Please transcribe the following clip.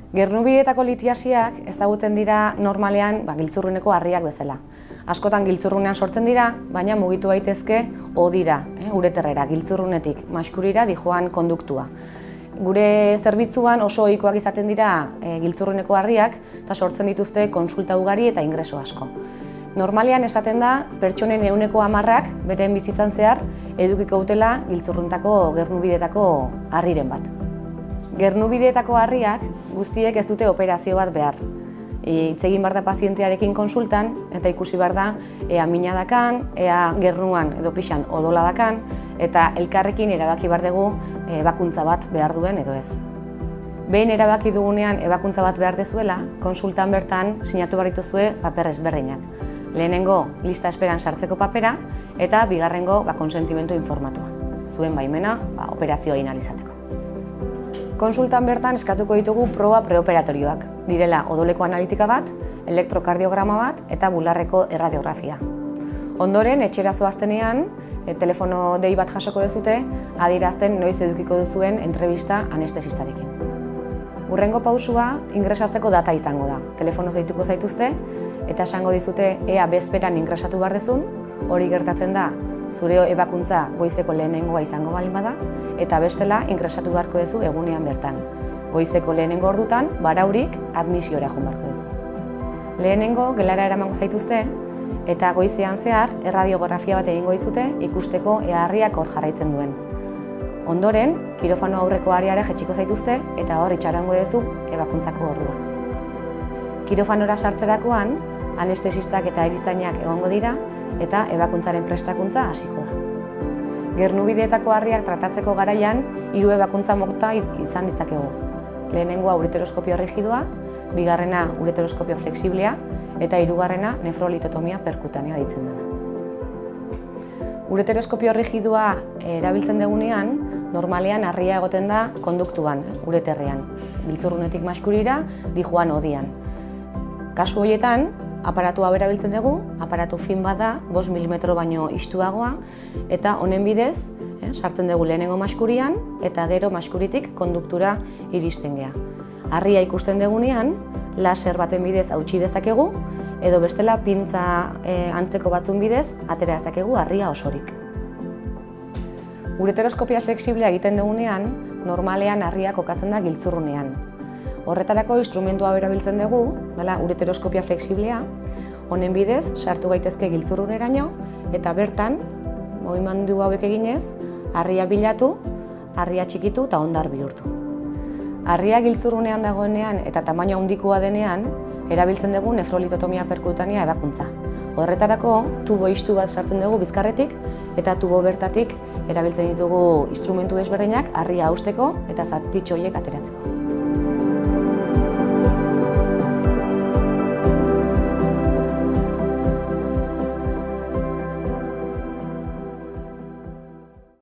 Gernubideetako litiasiak ezagutzen dira normalean giltzurruneko harriak bezala. Askotan giltzurrunean sortzen dira, baina mugitu daitezke odira, ureterrera, giltzurrunetik maskurira dijoan konduktua. Gure zerbitzuan oso ohikoak izaten dira giltzurruneko harriak eta sortzen dituzte kontsulta ugari eta ingreso asko. Normalean esaten da pertsonen 10%ak beren bizitzan zehar edukiko dutela giltzurruntako gernubideetako harriren bat. Gernubideetako harriak guztiek ez dute operazio bat behar. Hitz egin behar da pazientearekin konsultan eta ikusi behar da ea mina dakan, ea gernuan edo pixan odola dakan eta elkarrekin erabaki behar dugu ebakuntza bat behar duen edo ez. Behin erabaki dugunean ebakuntza bat behar dezuela, konsultan bertan sinatu behar dituzue paper ezberdinak. Lehenengo lista esperan sartzeko papera eta bigarrengo konsentimendu informatua. Zuen baimena operazioa egin ahal izateko. Konsultan bertan eskatuko ditugu proba preoperatorioak. Direla odoleko analitika bat, elektrokardiograma bat eta bularreko erradiografia. Ondoren, etxera zoaztenean, telefono dei bat jasoko duzute, adierazten noiz edukiko duzuen entrevista anestesistarekin. Hurrengo pausua ingresatzeko data izango da. Telefono deituko zaituzte eta esango dizute ea bezperan ingresatu behar dezun, hori gertatzen da zure ebakuntza goizeko lehenengoa izango baldin bada, eta bestela ingresatu beharko duzu egunean bertan. Goizeko lehenengo ordutan, baraurik admisiora joan beharko duzu. Lehenengo gelara eramango zaituzte, eta goizean zehar erradiografia bat egingo dizute ikusteko ea harriak hor jarraitzen duen. Ondoren, kirofano aurreko areara jetxiko zaituzte eta hor itxarongo duzu ebakuntzako ordua. Kirofanora sartzerakoan, anestesistak eta erizainak egongo dira eta ebakuntzaren prestakuntza hasiko da. Gernubideetako harriak tratatzeko garaian 3 ebakuntza mota izan ditzakegu. Lehenengoa ureteroskopio rigidoa, bigarrena ureteroskopio flexiblea eta hirugarrena nefrolitotomia perkutanea deitzen dena. Ureteroskopio rigidoa erabiltzen dugunean, normalean harria egoten da konduktuan, ureterrean, giltzurrunetik maskurira, dijoan odian. Kasu horietan, aparatu hau erabiltzen dugu, aparatu fin bat da, 5 mm baino istuagoa, eta honen bidez, sartzen dugu lehenengo maskurian, eta gero maskuritik konduktura iristen gea. Harria ikusten dugunean, laser baten bidez hautsi dezakegu, edo bestela pintza antzeko batzun bidez, atera dezakegu harria osorik. Ureteroskopia flexiblea egiten dugunean, normalean harria kokatzen da giltzurrunean. Horretarako instrumentua erabiltzen dugu, dela ureteroskopia flexiblea, honen bidez sartu gaitezke giltzurruneraino eta bertan, mugimendu hauek eginez, harria bilatu, harria txikitu eta hondar bihurtu. Harria giltzurrunean dagoenean eta tamaina handikoa denean, erabiltzen dugu nefrolitotomia perkutanea ebakuntza. Horretarako, tubo istu bat sartzen dugu bizkarretik eta tubo bertatik erabiltzen ditugu instrumentu desberdinak harria hausteko eta zatitxo horiek ateratzeko.